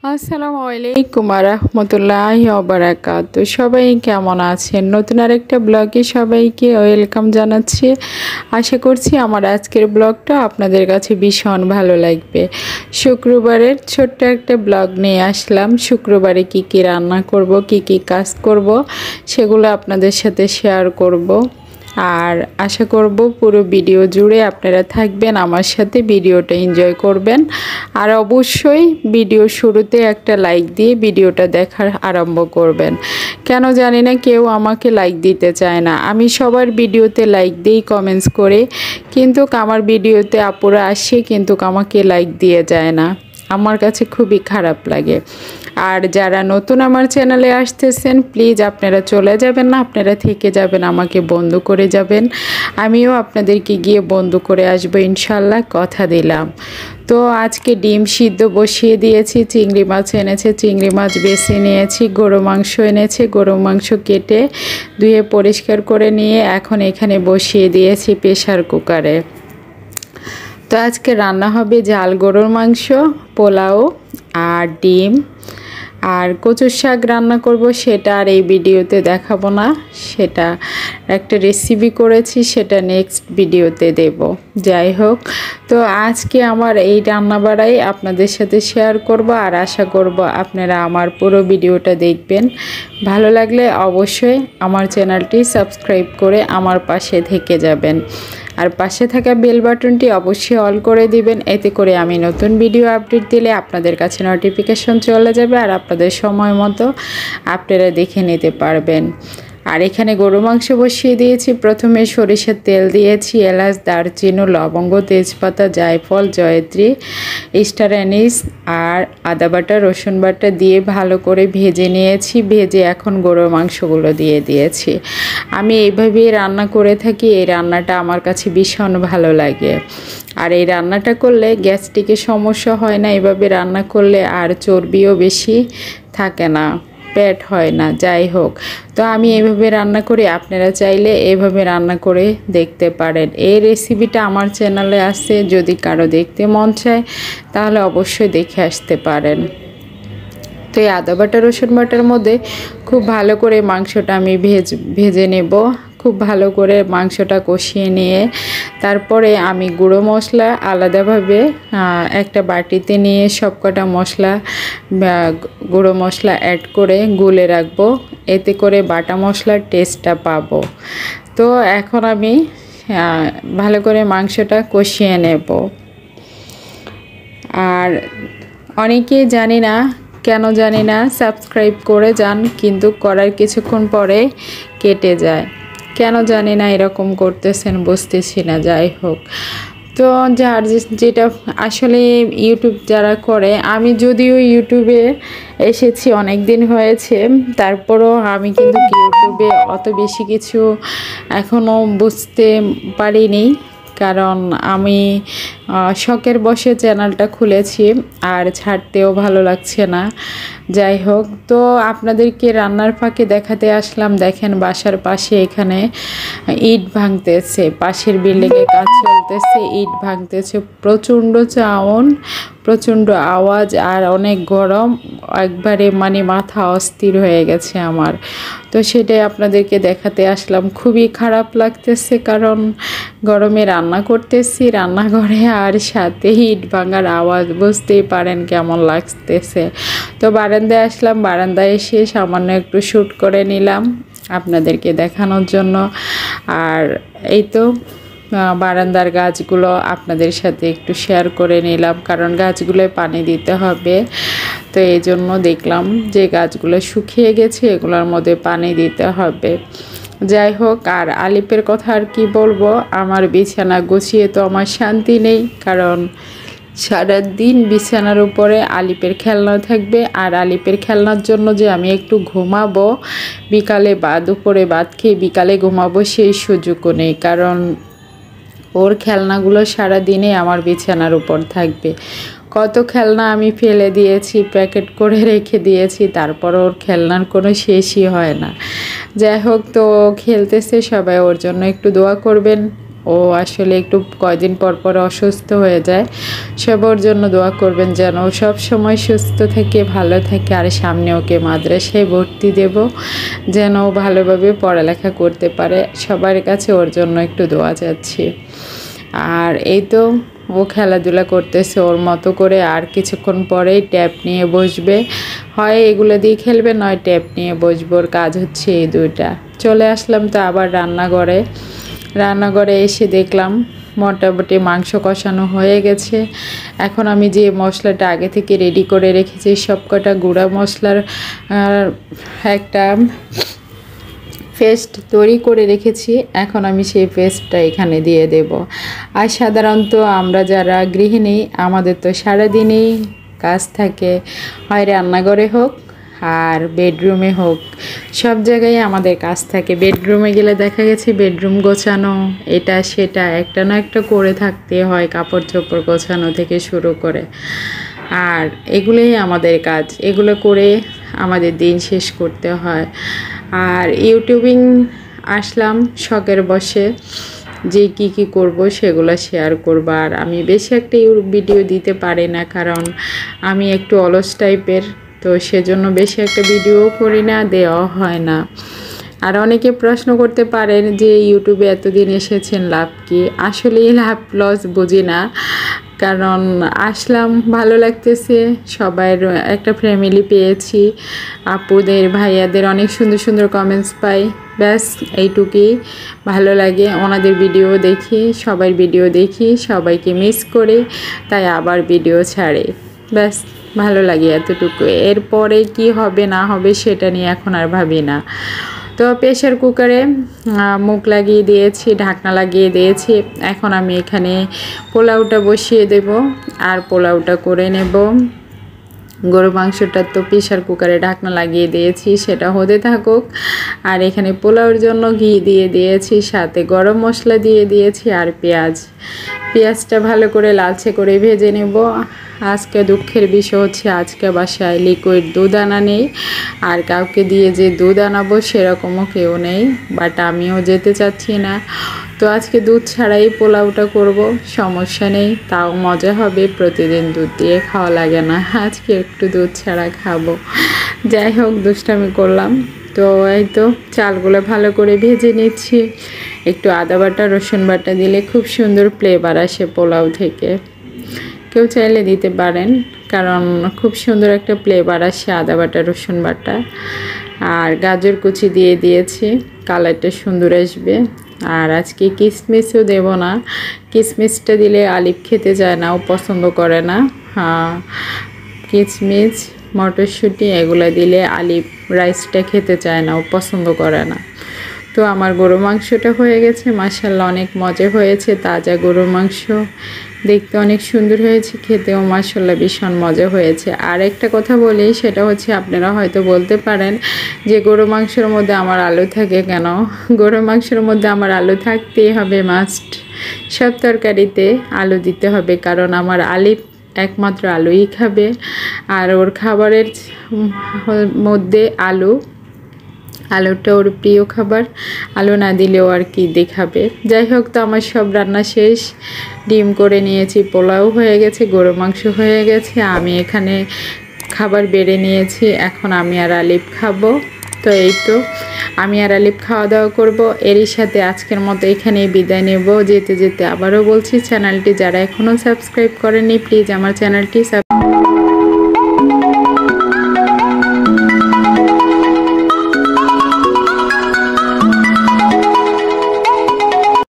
আসসালামু আলাইকুম রাহমাতুল্লাহি ওয়া বারাকাতুহু। সবাই কেমন আছেন? নতুন আরেকটা ব্লগে সবাইকে ওয়েলকাম জানাচ্ছি। আশা করছি আমার আজকের ব্লগটা আপনাদের কাছে ভীষণ ভালো লাগবে। শুক্রবারের ছোট্ট একটা ব্লগ নিয়ে আসলাম। শুক্রবারে কি কি রান্না করব, কি কি কাজ করব সেগুলো আপনাদের সাথে শেয়ার করব। আর আশা করব পুরো ভিডিও জুড়ে আপনারা থাকবেন, আমার সাথে ভিডিওটা এনজয় করবেন। আর অবশ্যই ভিডিও শুরুতে একটা লাইক দিয়ে ভিডিওটা দেখার আরম্ভ করবেন। কেন জানি না কেউ আমাকে লাইক দিতে চায় না। আমি সবার ভিডিওতে লাইক দিই, কমেন্টস করে, কিন্তু আমার ভিডিওতে আপুরা আসে কিন্তু আমাকে লাইক দিয়ে যায় না। আমার কাছে খুবই খারাপ লাগে। আর যারা নতুন আমার চ্যানেলে আসতেছেন প্লিজ আপনারা চলে যাবেন না, আপনারা থেকে যাবেন, আমাকে বন্ধ করে যাবেন। আমিও আপনাদেরকে গিয়ে বন্ধ করে আসবো ইনশাল্লাহ, কথা দিলাম। তো আজকে ডিম সিদ্ধ বসিয়ে দিয়েছি, চিংড়ি মাছ এনেছে, চিংড়ি মাছ বেছে নিয়েছি, গরু মাংস এনেছে, গরু মাংস কেটে ধুয়ে পরিষ্কার করে নিয়ে এখন এখানে বসিয়ে দিয়েছি প্রেসার কুকারে। তো আজকে রান্না হবে ঝাল গরুর মাংস, পোলাও আর ডিম আর কচুর শাক রান্না করব। সেটা আর এই ভিডিওতে দেখাবো না, সেটা একটা রেসিপি করেছি, সেটা নেক্সট ভিডিওতে দেব। যাই হোক, তো আজকে আমার এই রান্নাবাড়াই আপনাদের সাথে শেয়ার করব। আর আশা করব আপনারা আমার পুরো ভিডিওটা দেখবেন। ভালো লাগলে অবশ্যই আমার চ্যানেলটি সাবস্ক্রাইব করে আমার পাশে থেকে যাবেন। আর পাশে থাকা বেল বাটনটি অবশ্যই অল করে দিবেন, এতে করে আমি নতুন ভিডিও আপডেট দিলে আপনাদের কাছে নোটিফিকেশন চলে যাবে আর আপনাদের সময় মতো আপনারা দেখে নিতে পারবেন। আর এখানে গরু মাংস বসিয়ে দিয়েছি। প্রথমে সরিষার তেল দিয়েছি, এলাচ, দারচিনি, লবঙ্গ, তেজপাতা, জায়ফল, জয়ত্রী, স্টার অ্যানিস আর আদা বাটা, রসুন বাটা দিয়ে ভালো করে ভেজে নিয়েছি। ভেজে এখন গরুর মাংসগুলো দিয়ে দিয়েছি। আমি এইভাবেই রান্না করে থাকি, এই রান্নাটা আমার কাছে ভীষণ ভালো লাগে। আর এই রান্নাটা করলে গ্যাস্ট্রিকের সমস্যা হয় না, এভাবে রান্না করলে আর চর্বিও বেশি থাকে না, পেট হয় না। যাই হোক, তো আমি এইভাবে রান্না করি, আপনারা চাইলে এইভাবে রান্না করে দেখতে পারেন। এই রেসিপিটা আমার চ্যানেলে আছে, যদি কারো দেখতে মন চায় তাহলে অবশ্যই দেখে আসতে পারেন। তো এই আদা বাটা রসুন বাটার মধ্যে খুব ভালো করে মাংসটা আমি ভেজে নেব। খুব ভালো করে মাংসটা কষিয়ে নিয়ে তারপরে আমি গুঁড়ো মশলা আলাদাভাবে একটা বাটিতে নিয়ে সবকটা মশলা গুঁড়ো মশলা অ্যাড করে গুলে রাখবো, এতে করে বাটা মশলার টেস্টটা পাবো। তো এখন আমি ভালো করে মাংসটা কষিয়ে নেব। আর অনেকেই জানি না কেন জানি না সাবস্ক্রাইব করে যান, কিন্তু করার কিছুক্ষণ পরে কেটে যায়। কেন জানি না এরকম করতেছেন, বুঝতেছি না। যাই হোক, তো যার যেটা আসলে ইউটিউব যারা করে, আমি যদিও ইউটিউবে এসেছি অনেক দিন হয়েছে, তারপরও আমি কিন্তু ইউটিউবে অত বেশি কিছু এখনও বুঝতে পারিনি, কারণ আমি শখের বসে চ্যানেলটা খুলেছি আর ছাড়তেও ভালো লাগছে না। যাই হোক, তো আপনাদেরকে রান্নার ফাঁকে দেখাতে আসলাম। দেখেন বাসার পাশে এখানে ইট ভাঙতেছে, পাশের বিল্ডিংয়ে কাজ চলতেছে, ইট ভাঙতেছে, প্রচণ্ড চাউন, প্রচণ্ড আওয়াজ আর অনেক গরম, একবারে মানে মাথা অস্থির হয়ে গেছে আমার। তো সেটাই আপনাদেরকে দেখাতে আসলাম। খুবই খারাপ লাগতেছে, কারণ গরমে রান্না করতেছি রান্নাঘরে আর সাথে ইট ভাঙার আওয়াজ, বুঝতেই পারেন কেমন লাগতেছে। তো বারান্দায় আসলাম, বারান্দায় এসে সামান্য একটু শ্যুট করে নিলাম আপনাদেরকে দেখানোর জন্য। আর এই তো বারান্দার গাছগুলো আপনাদের সাথে একটু শেয়ার করে নিলাম, কারণ গাছগুলোয় পানি দিতে হবে। তো এই জন্য দেখলাম যে গাছগুলো শুকিয়ে গেছে, এগুলোর মধ্যে পানি দিতে হবে। যাই হোক, আর আলিপের কথা আর কি বলবো, আমার বিছানা গুছিয়ে তো আমার শান্তি নেই, কারণ সারাদিন বিছানার উপরে আলিপের খেলনা থাকবে। আর আলিপের খেলনার জন্য যে আমি একটু ঘুমাবো বিকালে বা দুপুরে ভাত খেয়ে বিকালে ঘুমাবো সেই সুযোগও নেই, কারণ ওর খেলনাগুলো সারাদিনে আমার বিছানার উপর থাকবে। কত খেলনা আমি ফেলে দিয়েছি, প্যাকেট করে রেখে দিয়েছি, তারপর ওর খেলনার কোনো শেষই হয় না। যাই হোক, তো খেলতেছে, সবাই ওর জন্য একটু দোয়া করবেন। ও আসলে একটু কয়দিন পর পর অসুস্থ হয়ে যায়। সবার জন্য দোয়া করবেন যেন ও সব সময় সুস্থ থাকে, ভালো থাকে। আর সামনে ওকে মাদ্রাসায় ভর্তি দেব, যেন ও ভালোভাবে পড়ালেখা করতে পারে। সবার কাছে ওর জন্য একটু দোয়া চাচ্ছি। আর এই তো ও খেলাধুলা করতেছে ওর মতো করে। আর কিছুক্ষণ পরেই ট্যাব নিয়ে বসবে, হয় এগুলো দিয়ে খেলবে, নয় ট্যাব নিয়ে বসবে। ওর কাজ হচ্ছে এই দুইটা। চলে আসলাম তো আবার রান্নাঘরে এসে দেখলাম মোটামুটি মাংস কষানো হয়ে গেছে। এখন আমি যে মশলাটা আগে থেকে রেডি করে রেখেছি, সবকটা গুঁড়া মশলার একটা পেস্ট তৈরি করে রেখেছি। এখন আমি সেই পেস্টটা এখানে দিয়ে দেব। আর সাধারণত আমরা যারা গৃহিণী, আমাদের তো সারাদিনই কাজ থাকে, হয় রান্নাঘরে হোক আর বেডরুমে হোক, সব জায়গায় আমাদের কাজ থাকে। বেডরুমে গেলে দেখা গেছে বেডরুম গোছানো, এটা সেটা একটা না একটা করে থাকতে হয়, কাপড় চোপড় গোছানো থেকে শুরু করে। আর এগুলোই আমাদের কাজ, এগুলো করে আমাদের দিন শেষ করতে হয়। আর ইউটিউবিং আসলাম শখের বসে, যে কি করব সেগুলো শেয়ার করব। আর আমি বেশি একটা ভিডিও দিতে পারি না, কারণ আমি একটু অলস টাইপের, তো সেজন্য বেশি একটা ভিডিও করি না, দেওয়া হয় না। আর অনেকে প্রশ্ন করতে পারেন যে ইউটিউবে এতদিন এসেছেন লাভ কি? আসলে লাভ লস বুঝি না, কারণ আসলাম ভালো লাগতেছে, সবার একটা ফ্যামিলি পেয়েছি, আপুদের ভাইয়াদের অনেক সুন্দর সুন্দর কমেন্টস পাই, ব্যাস এইটুকুই ভালো লাগে। ওনাদের ভিডিও দেখি, সবার ভিডিও দেখি, সবাইকে মিস করি, তাই আবার ভিডিও ছাড়ে, ব্যাস ভালো লাগে এতটুকু। এরপরে কি হবে না হবে সেটা নিয়ে এখন আর ভাবি না। তো প্রেশার কুকারে মুখ লাগিয়ে দিয়েছি, ঢাকনা লাগিয়ে দিয়েছি। এখন আমি এখানে পোলাওটা বসিয়ে দেব আর পোলাওটা করে নেব। গরু মাংসটা তো প্রেশার কুকারে ঢাকনা লাগিয়ে দিয়েছি, সেটা হতে থাকুক। আর এখানে পোলাওর জন্য ঘি দিয়ে দিয়েছি, সাথে গরম মশলা দিয়ে দিয়েছি আর পেঁয়াজটা ভালো করে লালচে করে ভেজে নেব। আজকে দুঃখের বিষয় হচ্ছে আজকে বাসায় লিকুইড দুধ আনা নেই, আর কাউকে দিয়ে যে দুধ আনাবো সেরকমও কেউ নেই, বাট আমিও যেতে চাচ্ছি না। তো আজকে দুধ ছাড়াই পোলাওটা করব, সমস্যা নেই, তাও মজা হবে। প্রতিদিন দুধ দিয়ে খাওয়া লাগে না, আজকে একটু দুধ ছাড়া খাবো। যাই হোক, দুষ্টামি করলাম। তো এই তো চালগুলো ভালো করে ভেজে নিচ্ছি। একটু আদা বাটা রসুন বাটা দিলে খুব সুন্দর ফ্লেভার আসে পোলাও থেকে, কেউ চাইলে দিতে পারেন, কারণ খুব সুন্দর একটা ফ্লেভার আসে আদা বাটা রসুন বাটা। আর গাজর কুচি দিয়ে দিয়েছি, কালারটা সুন্দর আসবে। আর আজকে কিশমিশও দেব না, কিশমিশটা দিলে আলিফ খেতে চায় না, ও পছন্দ করে না। কিশমিশ মটরশুঁটি এগুলো দিলে আলিফ রাইসটা খেতে চায় না, ও পছন্দ করে না। তো আমার গরু মাংসটা হয়ে গেছে, মাশাআল্লাহ অনেক মজা হয়েছে, তাজা গরু মাংস, দেখতে অনেক সুন্দর হয়েছে, খেতেও মাশাআল্লাহ ভীষণ মজা হয়েছে। আর একটা কথা বলি, সেটা হচ্ছে আপনারা হয়তো বলতে পারেন যে গরু মাংসের মধ্যে আমার আলু থাকে কেন? গরু মাংসের মধ্যে আমার আলু থাকতেই হবে, মাস্ট। সব তরকারিতে আলু দিতে হবে, কারণ আমার আলিফ একমাত্র আলুই খাবে, আর ওর খাবারের মধ্যে আলুটা ওর প্রিয় খাবার, আলু না দিলেও আর কি দেখাবে। যাই হোক, তো আমার সব রান্না শেষ, ডিম করে নিয়েছি, পোলাও হয়ে গেছে, গরু মাংস হয়ে গেছে, আমি এখানে খাবার বেড়ে নিয়েছি। এখন আমি আর আলিফ খাবো। তো এই তো আমি আর আলিফ খাওয়া দাওয়া করবো। এরই সাথে আজকের মতো এখানেই বিদায় নেব। যেতে যেতে আবারও বলছি, চ্যানেলটি যারা এখনও সাবস্ক্রাইব করেনি, প্লিজ আমার চ্যানেলটি